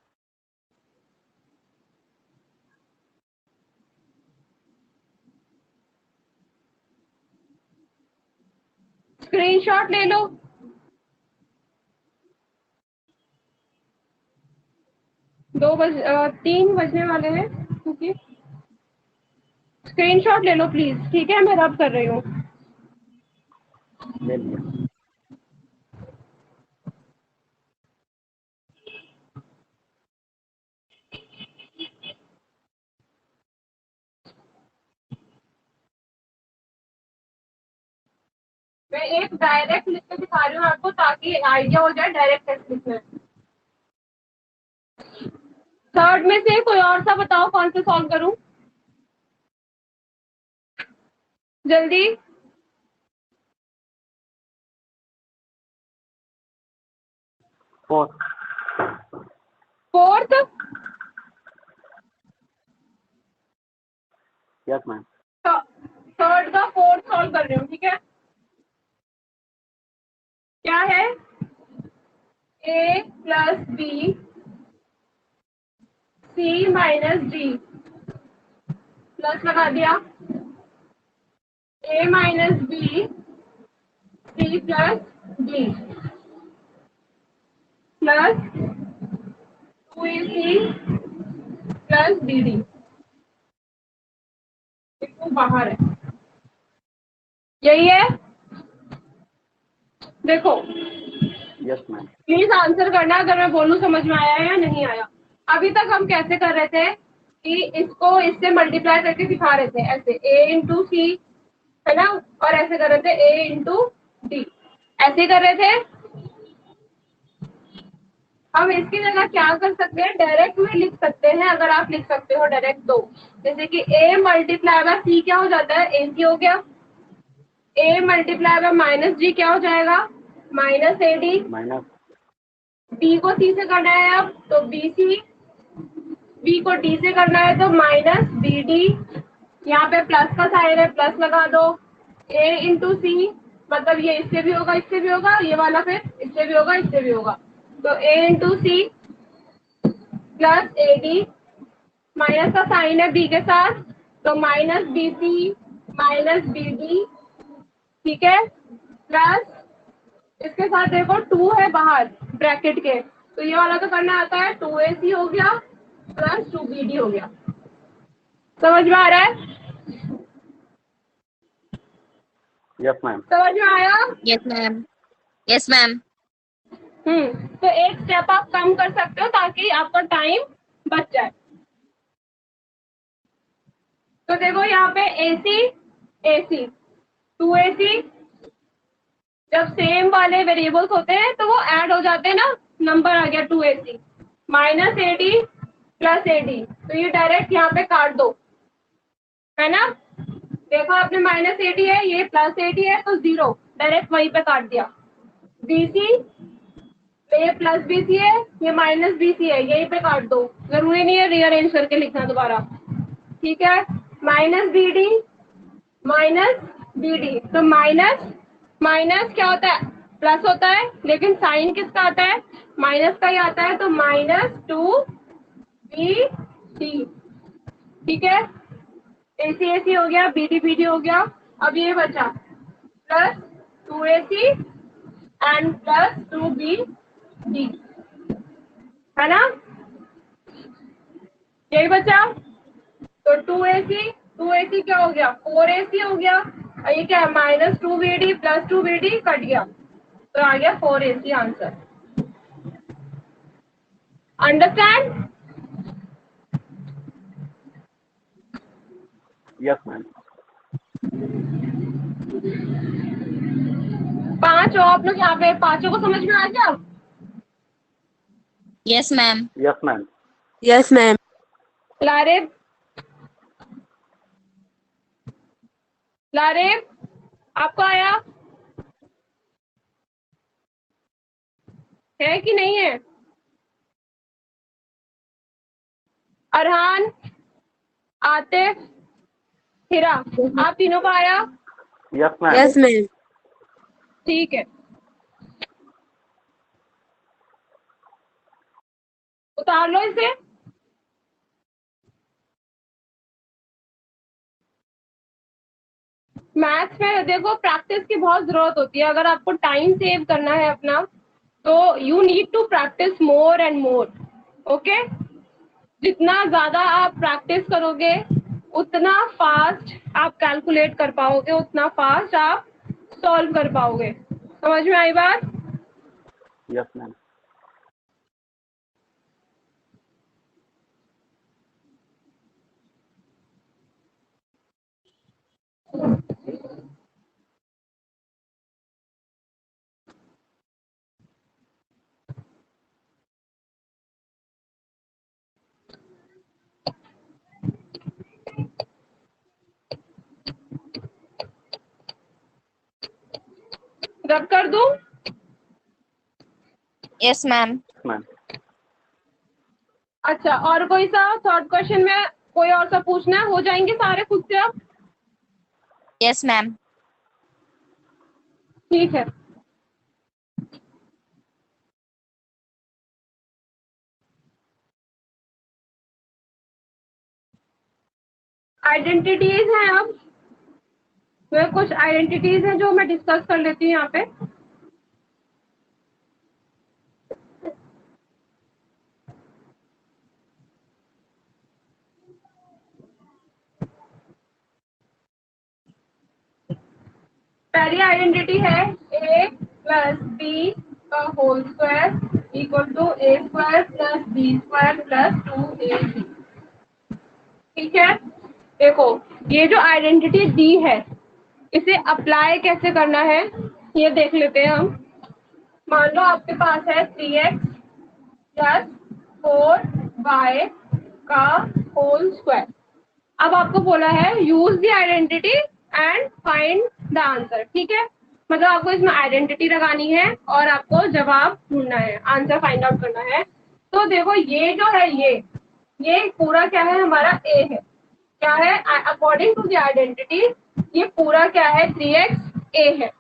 स्क्रीनशॉट ले लो। तीन बजने वाले हैं, क्योंकि स्क्रीनशॉट ले लो प्लीज, ठीक है, मैं रब कर रही हूँ। ले लिया। मैं एक डायरेक्ट लिख के दिखा रही हूँ आपको, ताकि आइडिया हो जाए डायरेक्ट कैसे लिखना है। थर्ड में से कोई और सा बताओ कौन से सॉल्व करूं, जल्दी। Fourth. Fourth? Yes ma'am. Third का फोर्थ सॉल्व कर रही हूँ, ठीक है। क्या है, a plus b C minus d, plus लगा दिया, a minus B c plus d plus 2ac plus d d, इसको बाहर है, यही है। देखो यस मैम। प्लीज आंसर करना अगर मैं बोलूं समझ में आया या नहीं आया। अभी तक हम कैसे कर रहे थे कि इसको इससे मल्टीप्लाई करके दिखा रहे थे, ऐसे a इंटू सी है ना, और ऐसे कर रहे थे a इंटू डी, ऐसे कर रहे थे। हम इसकी जगह क्या कर सकते हैं, डायरेक्ट में लिख सकते हैं, अगर आप लिख सकते हो डायरेक्ट तो, जैसे कि a मल्टीप्लाई बाय सी क्या हो जाता है, ac हो गया, a मल्टीप्लाई बाय माइनस जी क्या हो जाएगा, माइनस ए डी, माइनस। डी को सी से काटा है अब, तो बी सी बी को डी से करना है तो माइनस बी डी, यहाँ पे प्लस का साइन है, प्लस लगा दो। ए इंटू सी, मतलब ये इससे भी होगा, इससे भी होगा, ये वाला फिर इससे भी होगा, इससे भी होगा। तो A into C plus A D, minus का साइन है बी के साथ, तो minus B C minus B D, ठीक है। प्लस इसके साथ देखो 2 है बाहर ब्रैकेट के, तो ये वाला तो करना आता है, 2ac हो गया प्लस 2bd हो गया। समझ में आ रहा है? Yes ma'am. समझ में आया? Yes ma'am. Yes ma'am. तो एक स्टेप आप कम कर सकते हो ताकि आपका टाइम बच जाए। तो देखो यहाँ पे AC AC 2AC, जब सेम वाले वेरिएबल्स होते हैं तो वो ऐड हो जाते हैं ना, नंबर आ गया 2AC minus AD plus AD, तो ये डायरेक्ट यहाँ पे काट दो, है ना। देखो आपने माइनस AD है, ये प्लस AD है, तो 0 डायरेक्ट वहीं पे काट दिया। BC, ये प्लस BC है, ये माइनस BC है, यहीं पे काट दो, जरूरी नहीं है रीअरेंज करके लिखना दोबारा, ठीक है। माइनस BD माइनस BD, तो माइनस माइनस क्या होता है, प्लस होता है, लेकिन साइन किसका आता है, माइनस का ही आता है, तो माइनस 2BD, ठीक है। AC AC हो गया, BD BD हो गया। अब ये बचा plus 2AC and plus 2BD, है ना, यही बचा। तो 2AC क्या हो गया, 4AC हो गया, और ये क्या है, minus 2BD plus 2BD cut गया, तो आ गया 4AC answer. Understand? Yes ma'am. 5 हो आप लोग यहाँ पे, 5 को समझ में आ गया? Yes ma'am. Yes ma'am. Yes ma'am. Laraib Laraib आपको आया है कि नहीं है? अरहान, आतिफ, हिरा, आप तीनों को आया? Yes ma'am. Yes ma'am. ठीक है, उतार लो इसे। मैथ्स में देखो प्रैक्टिस की बहुत जरूरत होती है, अगर आपको टाइम सेव करना है अपना, तो you need to practise more and more, okay. जितना ज्यादा आप प्रैक्टिस करोगे उतना फास्ट आप कैलकुलेट कर पाओगे, उतना फास्ट आप सॉल्व कर पाओगे। समझ में आई बात? Yes ma'am. रब कर दूं? Yes ma'am. मैम। अच्छा, और कोई सा थर्ड क्वेश्चन में कोई और सा पूछना है? हो जाएंगे सारे खुद से अब? Yes ma'am. ठीक है। आइडेंटिटीज हैं, अब मैं कुछ आइडेंटिटीज हैं जो मैं डिस्कस कर लेती हूँ यहाँ पे। पहली आइडेंटिटी है a प्लस बी का whole square equal to a square plus b square plus 2ac, ठीक है। देखो ये जो आइडेंटिटी दी है, इसे अप्लाई कैसे करना है ये देख लेते हैं हम। मान लो आपके पास है 3x प्लस 4y का होल स्क्वायर। अब आपको बोला है use the identity and find the answer, ठीक है। मतलब आपको इसमें आइडेंटिटी लगानी है और आपको जवाब ढूंढना है, आंसर फाइंड आउट करना है। तो देखो ये जो है ये पूरा क्या है हमारा ए है, क्या है अकॉर्डिंग टू द आइडेंटिटी ये पूरा क्या है 3x ए है,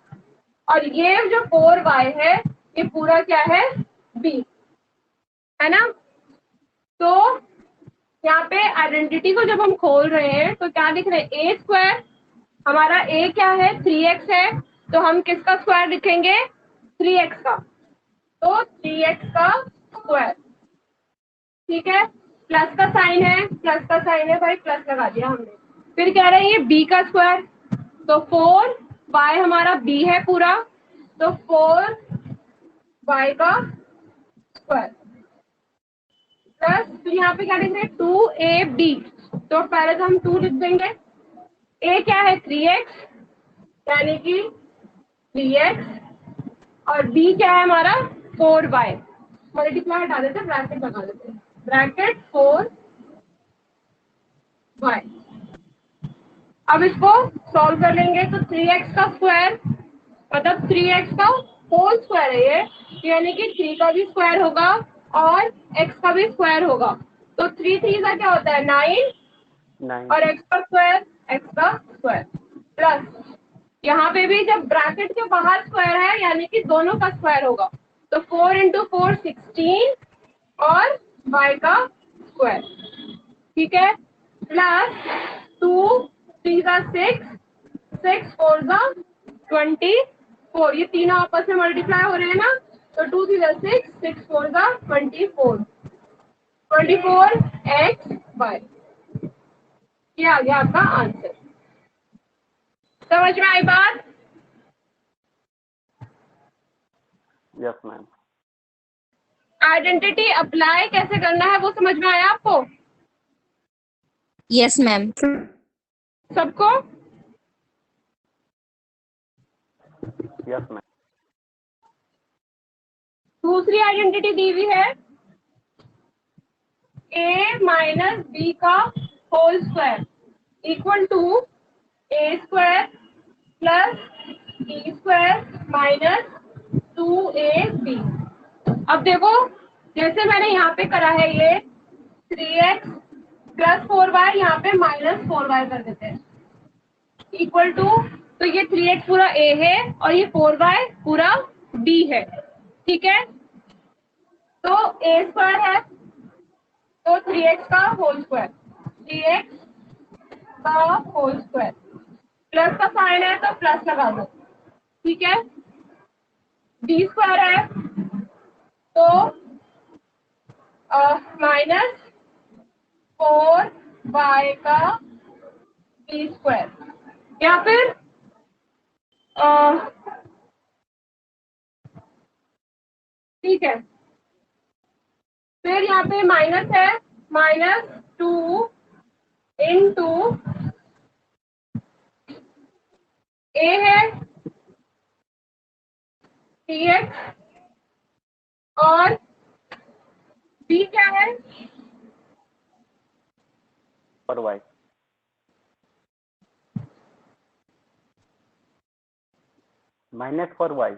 और ये जो 4y है ये पूरा क्या है b है ना। तो यहाँ पे आइडेंटिटी को जब हम खोल रहे हैं तो क्या लिख रहे हैं, ए स्क्वायर, हमारा ए क्या है 3x है, तो हम किसका स्क्वायर लिखेंगे 3x का, तो 3x का स्क्वायर, ठीक है। प्लस का साइन है, प्लस का साइन है भाई, प्लस लगा दिया हमने। फिर कह रहे हैं ये b का स्क्वायर, तो 4y हमारा b है पूरा, तो 4y का स्क्वायर प्लस, तो यहाँ पे क्या लिख रहे हैं 2ab, तो पहले तो हम 2 लिख देंगे, a क्या है 3x यानी कि 3x, और b क्या है हमारा 4y, मल्टीप्लाई हटा देते, ब्रैकेट लगा देते, ब्रैकेट 4y। अब इसको सॉल्व कर लेंगे, तो 3x का स्क्वायर मतलब 3x का होल स्क्वायर है ये, यानी कि 3 का भी स्क्वायर होगा और x का भी स्क्वायर होगा, तो 3 का क्या होता है 9, 9 और x का स्क्वायर प्लस यहाँ पे भी जब ब्रैकेट के बाहर स्क्वायर है यानी कि दोनों का स्क्वायर होगा, तो 4 × 4 16 और y का स्क्वायर, ठीक है, प्लस 2 3 का 6 6 4 का 24, ये तीनों आपस में मल्टीप्लाई हो रहे हैं ना, तो 2 3 का 6 6 4 का 24 24x/, ये आ गया आपका आंसर। समझ में आई बात? Yes ma'am. आइडेंटिटी अप्लाई कैसे करना है वो समझ में आया आपको यस मैम। सबको? Yes ma'am. दूसरी आइडेंटिटी दी हुई है a माइनस b का whole square equal to a square plus b square minus 2ab। अब देखो जैसे मैंने यहाँ पे करा है ये 3x प्लस 4y, यहाँ पे माइनस 4y कर देते हैं इक्वल टू, तो ये 3x पूरा a है और ये 4y पूरा b है, ठीक है। तो a स्क्वायर है तो 3x का होल स्क्वायर, 3x का होल स्क्वायर, प्लस का साइन है तो प्लस लगा दो, ठीक है। b स्क्वायर है तो माइनस 4y का b स्क्वायर, या फिर ठीक है, फिर यहाँ पे माइनस है, -2 × a है 3x और b क्या है पर y minus four y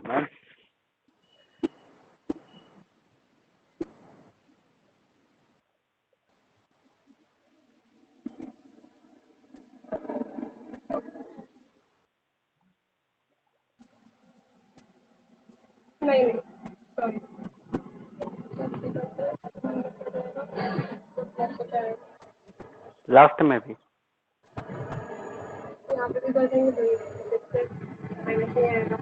ma'am. नहीं नहीं सॉरी, लास्ट में भी यहाँ पे भी कर देंगे तो माइनस ही आएगा।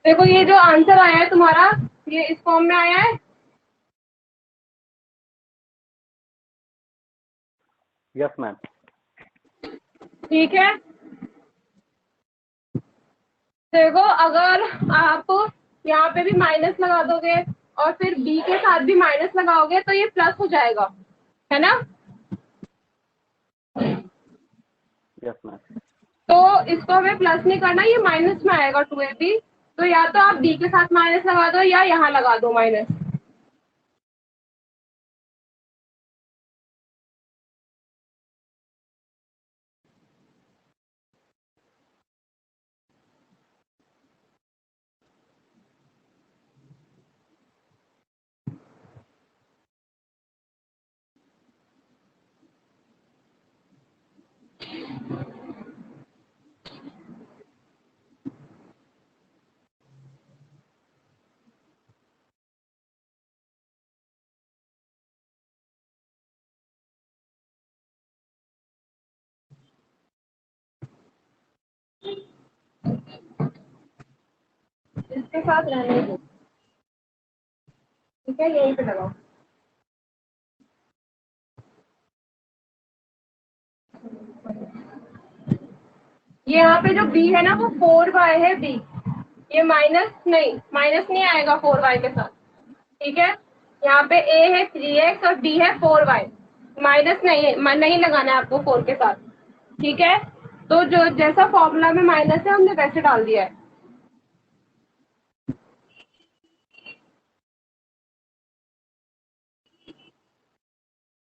देखो ये जो आंसर आया है तुम्हारा ये इस फॉर्म में आया है, यस मैम। ठीक है। देखो अगर आप यहाँ पे भी माइनस लगा दोगे और फिर b के साथ भी माइनस लगाओगे तो ये प्लस हो जाएगा, है ना। Yes ma'am. तो इसको हमें प्लस नहीं करना, ये माइनस में आएगा 2ab। तो या तो आप b के साथ माइनस लगा दो या यहाँ लगा दो माइनस। इसके साथ रहने दो, ठीक है, यहीं पे लगाओ। ये यहाँ पे जो b है ना वो 4y है b। ये माइनस नहीं आएगा 4y के साथ, ठीक है। यहाँ पे a है 3x और b है 4y। माइनस नहीं लगाना है आपको 4 के साथ, ठीक है। तो जो जैसा फॉर्मूला में माइनस है हमने वैसे डाल दिया है।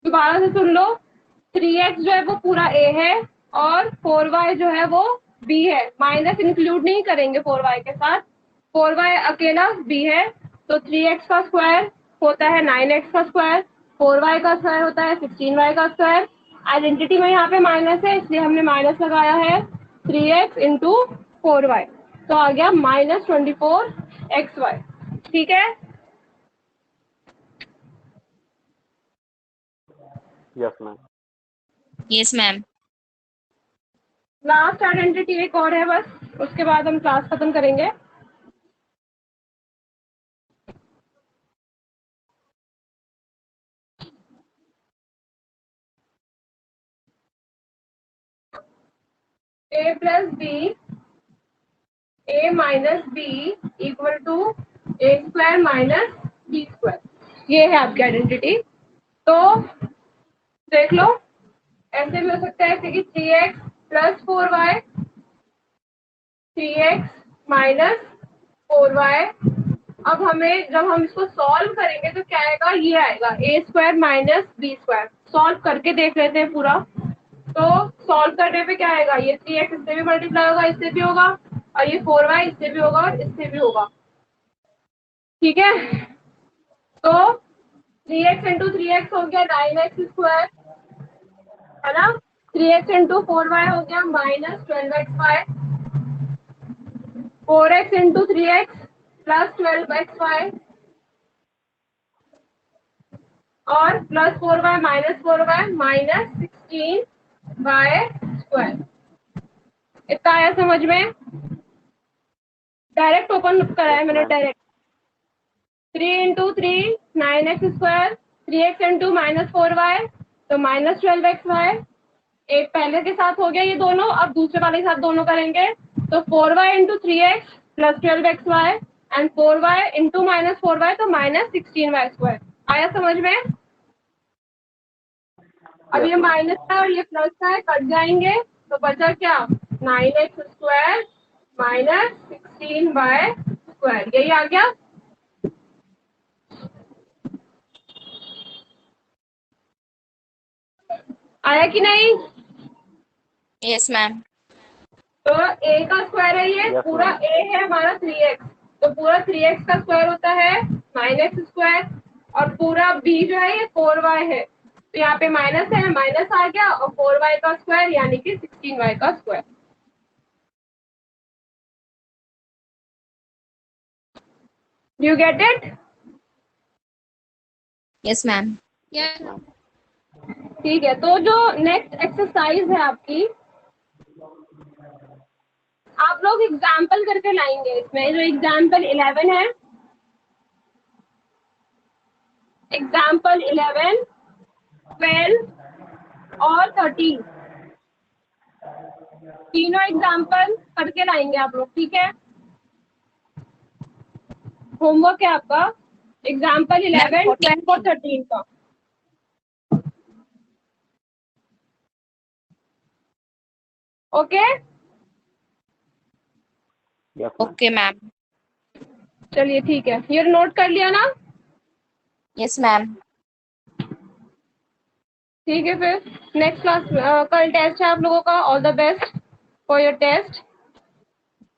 दोबारा से सुन लो, 3x जो है वो पूरा a है और 4y जो है वो b है। माइनस इंक्लूड नहीं करेंगे 4y के साथ, 4y अकेला b है। तो 3x का स्क्वायर होता है 9x का स्क्वायर, 4y का स्क्वायर होता है 16y का स्क्वायर। आइडेंटिटी में यहाँ पे माइनस है इसलिए हमने माइनस लगाया है 3x इंटू 4y। तो आ गया -24xy, ठीक है। Yes ma'am. Yes ma'am. Last identity एक और है बस, उसके बाद हम क्लास खत्म करेंगे। a plus b, a minus b equal to a square minus b square, ये है आपकी आइडेंटिटी। तो देख लो, ऐसे भी हो सकता है जैसे कि 3x plus 4y, 3x minus 4y। अब हमें जब हम इसको सॉल्व करेंगे तो क्या आएगा, ये आएगा a square minus b square. Solve करके देख लेते हैं पूरा। तो सॉल्व करने पे क्या आएगा, ये 3x इससे भी मल्टीप्लाई होगा, इससे भी होगा, और ये 4y इससे भी होगा और इससे भी होगा, ठीक है। तो 3x इंटू 3x हो गया 9x स्क्वायर, है ना। 3x इंटू 4y हो गया -12xy, 4x into 3x plus 12xy और plus 4y -4y -16y square. इतना आया समझ में? डायरेक्ट ओपन करा है यस मैंने, ma'am. Direct. 3 into 3 9x square, 3x into -4y तो -12xy। एक पहले के साथ हो गया ये दोनों, अब दूसरे वाले के साथ दोनों करेंगे। तो 4y into 3x plus 12xy and 4y into -4y तो -16y स्क्वायर। आया समझ में? अब यस ये मैम। माइनस है और ये प्लस है, कट जाएंगे तो बचा क्या, 9x स्क्वायर -16y स्क्वायर। यही आ गया। आया कि नहीं? Yes ma'am. तो a का स्क्वायर है ये, Yes, पूरा ma'am. a है हमारा 3x, तो पूरा 3x का स्क्वायर होता है 9x स्क्वायर, और पूरा b जो है ये 4y है। तो यहाँ पे माइनस है, माइनस आ गया, और 4y का स्क्वायर यानी कि 16y का square. You get it? Yes ma'am. Yes, ma'am. ठीक है, तो जो नेक्स्ट एक्सरसाइज है आपकी, आप लोग एग्जाम्पल करके लाएंगे। इसमें जो एग्जाम्पल 11 है, एग्जाम्पल 11, 12 और 13, तीनों एग्जाम्पल करके लाएंगे आप लोग, ठीक है। होमवर्क है आपका एग्जाम्पल 11, 12 और 13 का। Okay Yes, ma'am. Okay ma'am. चलिए ठीक है, ये नोट कर लिया ना? Yes ma'am. ठीक है, फिर नेक्स्ट क्लास कल टेस्ट है आप लोगों का। All the best for your test.